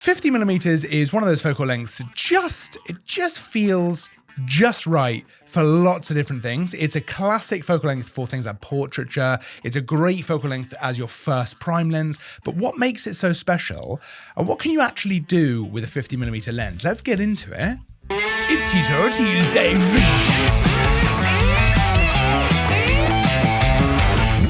50mm is one of those focal lengths that just feels just right for lots of different things. It's a classic focal length for things like portraiture. It's a great focal length as your first prime lens. But what makes it so special, and what can you actually do with a 50mm lens? Let's get into it. It's Tutorial Tuesday.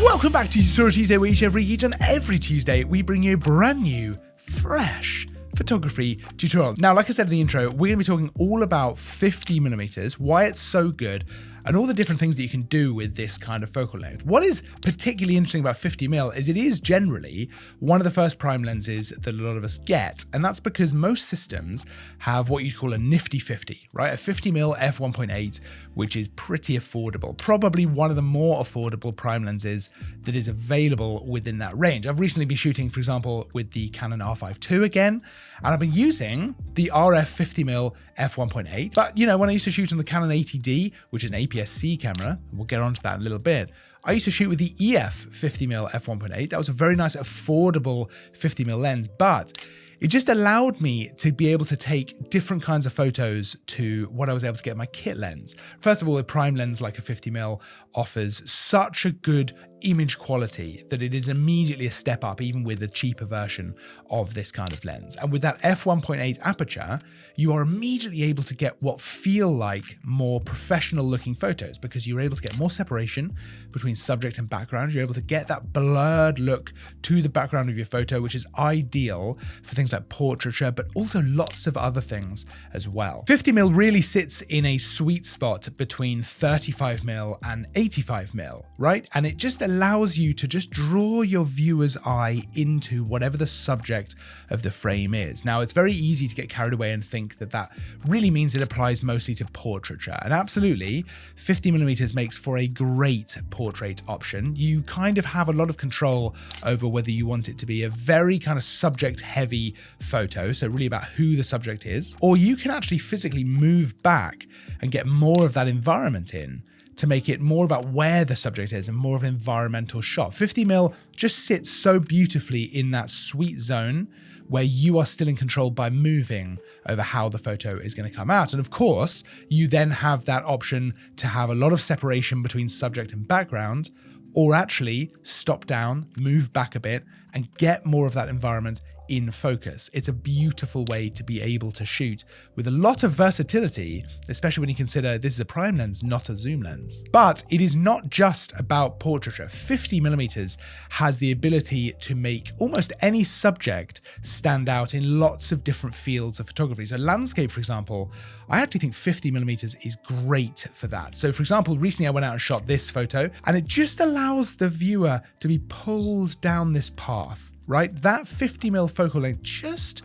Welcome back to Tutorial Tuesday, where each and every Tuesday we bring you a brand new, fresh photography tutorial. Now, like I said in the intro, we're going to be talking all about 50mm, why it's so good, and all the different things that you can do with this kind of focal length. What is particularly interesting about 50mm is it is generally one of the first prime lenses that a lot of us get, and that's because most systems have what you'd call a nifty 50, right? A 50mm f1.8, which is pretty affordable, probably one of the more affordable prime lenses that is available within that range. I've recently been shooting, for example, with the Canon R5 II again, and I've been using the RF 50mm f1.8, but you know, when I used to shoot on the Canon 80D, which is an APS-C camera, we'll get onto that in a little bit, I used to shoot with the EF 50mm f1.8. That was a very nice, affordable 50mm lens, but it just allowed me to be able to take different kinds of photos to what I was able to get in my kit lens. First of all, a prime lens like a 50mm offers such a good image quality that it is immediately a step up, even with a cheaper version of this kind of lens. And with that f1.8 aperture, you are immediately able to get what feel like more professional looking photos, because you're able to get more separation between subject and background. You're able to get that blurred look to the background of your photo, which is ideal for things like portraiture, but also lots of other things as well. 50mm really sits in a sweet spot between 35mm and 85mm, right? And it just allows you to just draw your viewer's eye into whatever the subject of the frame is. Now, it's very easy to get carried away and think that that really means it applies mostly to portraiture. And absolutely, 50mm makes for a great portrait option. You kind of have a lot of control over whether you want it to be a very kind of subject heavy photo, so really about who the subject is, or you can actually physically move back and get more of that environment in to make it more about where the subject is and more of an environmental shot. 50mm just sits so beautifully in that sweet zone where you are still in control by moving over how the photo is going to come out. And of course, you then have that option to have a lot of separation between subject and background, or actually stop down, move back a bit, and get more of that environment in focus. It's a beautiful way to be able to shoot with a lot of versatility, especially when you consider this is a prime lens, not a zoom lens. But it is not just about portraiture. 50mm has the ability to make almost any subject stand out in lots of different fields of photography. So landscape, for example, I actually think 50mm is great for that. So for example, recently I went out and shot this photo, and it just allows the viewer to be pulled down this path, right? That 50mm focal length just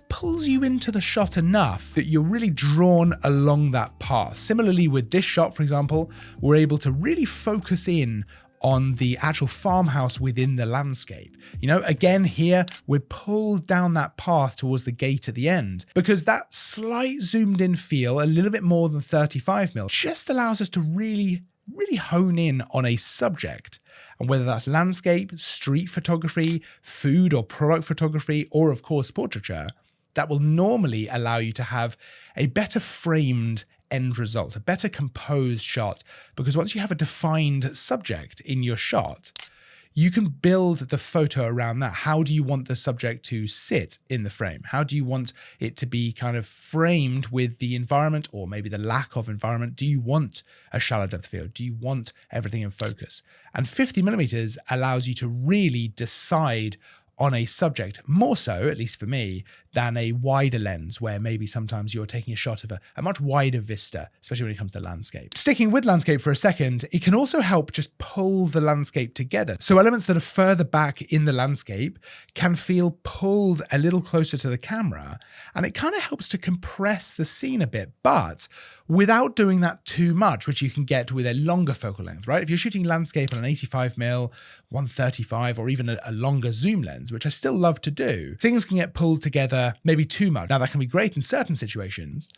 pulls you into the shot enough that you're really drawn along that path. Similarly with this shot, for example, we're able to really focus in on the actual farmhouse within the landscape. You know, again here, we're pulled down that path towards the gate at the end, because that slight zoomed in feel, a little bit more than 35mm, just allows us to really hone in on a subject. And whether that's landscape, street photography, food or product photography, or of course portraiture, that will normally allow you to have a better framed end result, a better composed shot, because once you have a defined subject in your shot, you can build the photo around that. How do you want the subject to sit in the frame? How do you want it to be kind of framed with the environment, or maybe the lack of environment? Do you want a shallow depth of field? Do you want everything in focus? And 50mm allows you to really decide on a subject, more so, at least for me, than a wider lens where maybe sometimes you're taking a shot of a much wider vista, especially when it comes to landscape. Sticking with landscape for a second, it can also help just pull the landscape together. So elements that are further back in the landscape can feel pulled a little closer to the camera, and it kind of helps to compress the scene a bit, but without doing that too much, which you can get with a longer focal length, right? If you're shooting landscape on an 85mm, 135, or even a longer zoom lens, which I still love to do, things can get pulled together maybe too much. Now that can be great in certain situations,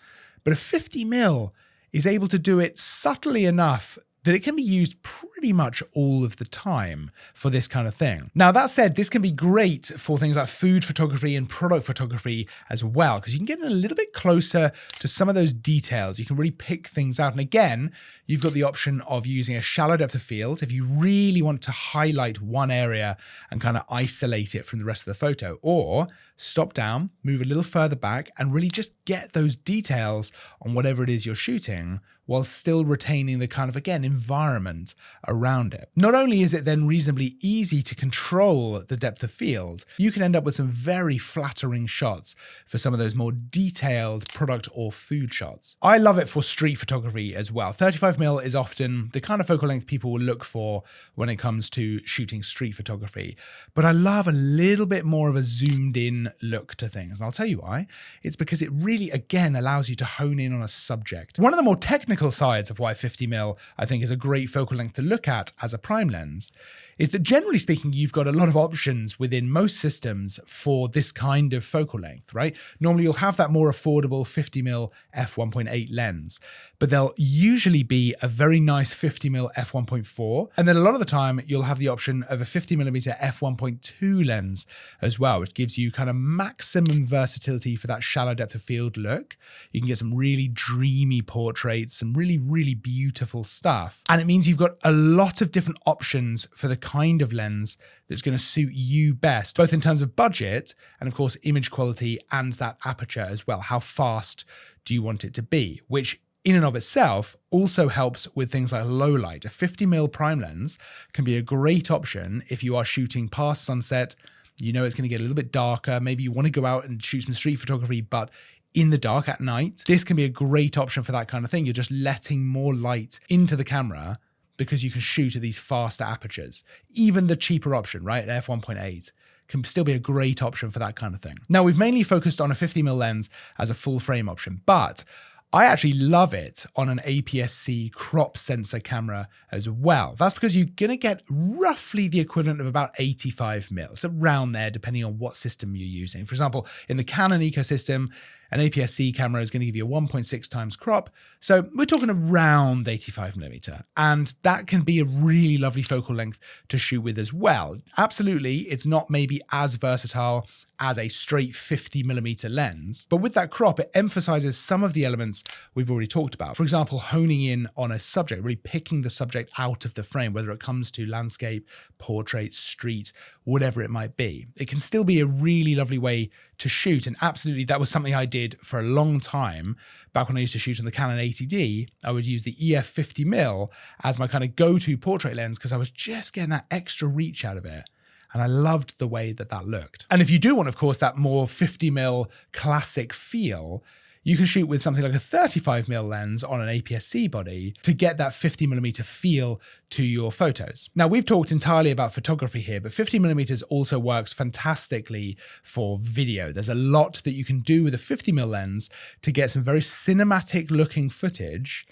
but a 50mm is able to do it subtly enough that it can be used pretty much all of the time for this kind of thing. Now, that said, this can be great for things like food photography and product photography as well, because you can get a little bit closer to some of those details. You can really pick things out. And again, you've got the option of using a shallow depth of field if you really want to highlight one area and kind of isolate it from the rest of the photo, or stop down, move a little further back, and really just get those details on whatever it is you're shooting while still retaining the kind of, again, environment around it. Not only is it then reasonably easy to control the depth of field, you can end up with some very flattering shots for some of those more detailed product or food shots. I love it for street photography as well. 35mm is often the kind of focal length people will look for when it comes to shooting street photography. But I love a little bit more of a zoomed in look to things. And I'll tell you why. It's because it really, again, allows you to hone in on a subject. One of the more technical sides of why 50mm I think is a great focal length to look at as a prime lens is that generally speaking, you've got a lot of options within most systems for this kind of focal length, right? Normally you'll have that more affordable 50mm f1.8 lens, but there'll usually be a very nice 50mm f1.4. And then a lot of the time you'll have the option of a 50mm f1.2 lens as well, which gives you kind of maximum versatility for that shallow depth of field look. You can get some really dreamy portraits, some really, really beautiful stuff. And it means you've got a lot of different options for the kind of lens that's going to suit you best, both in terms of budget and of course image quality and that aperture as well. How fast do you want it to be? Which in and of itself also helps with things like low light. A 50mm prime lens can be a great option if you are shooting past sunset. You know it's going to get a little bit darker. Maybe you want to go out and shoot some street photography, but in the dark at night. This can be a great option for that kind of thing. You're just letting more light into the camera because you can shoot at these faster apertures. Even the cheaper option, right, at f1.8, can still be a great option for that kind of thing. Now, we've mainly focused on a 50mm lens as a full frame option, but I actually love it on an APS-C crop sensor camera as well. That's because you're going to get roughly the equivalent of about 85mm. It's around there, depending on what system you're using. For example, in the Canon ecosystem, an APS-C camera is going to give you a 1.6 times crop. So we're talking around 85mm. And that can be a really lovely focal length to shoot with as well. Absolutely, it's not maybe as versatile as a straight 50mm lens, but with that crop, it emphasizes some of the elements we've already talked about. For example, honing in on a subject, really picking the subject out of the frame, whether it comes to landscape, portrait, street, whatever it might be. It can still be a really lovely way to shoot. And absolutely, that was something I did for a long time. Back when I used to shoot on the Canon 80D, I would use the EF 50mm as my kind of go-to portrait lens because I was just getting that extra reach out of it. And I loved the way that that looked. And if you do want, of course, that more 50mm classic feel, you can shoot with something like a 35mm lens on an APS-C body to get that 50mm feel to your photos. Now, we've talked entirely about photography here, but 50mm also works fantastically for video. There's a lot that you can do with a 50mm lens to get some very cinematic looking footage,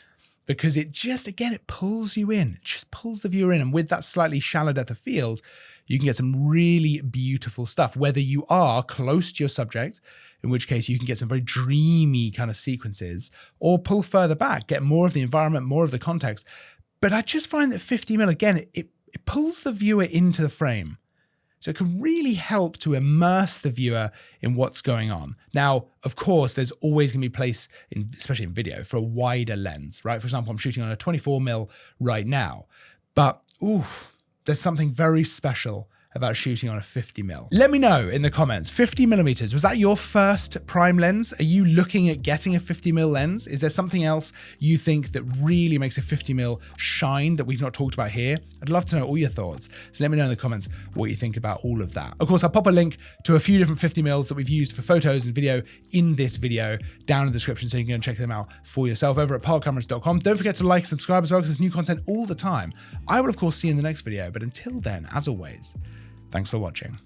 because it just, again, it pulls you in. It just pulls the viewer in. And with that slightly shallow depth of field, you can get some really beautiful stuff, whether you are close to your subject, in which case you can get some very dreamy kind of sequences, or pull further back, get more of the environment, more of the context. But I just find that 50mm, again, it pulls the viewer into the frame. So it can really help to immerse the viewer in what's going on. Now, of course, there's always going to be place, especially in video, for a wider lens, right? For example, I'm shooting on a 24mm right now, but there's something very special about shooting on a 50mm. Let me know in the comments, 50mm, was that your first prime lens? Are you looking at getting a 50mm lens? Is there something else you think that really makes a 50mm shine that we've not talked about here? I'd love to know all your thoughts. So let me know in the comments what you think about all of that. Of course, I'll pop a link to a few different 50mm that we've used for photos and video in this video down in the description, so you can go and check them out for yourself over at parcameras.com. Don't forget to like, subscribe as well, because there's new content all the time. I will, of course, see you in the next video, but until then, as always, thanks for watching.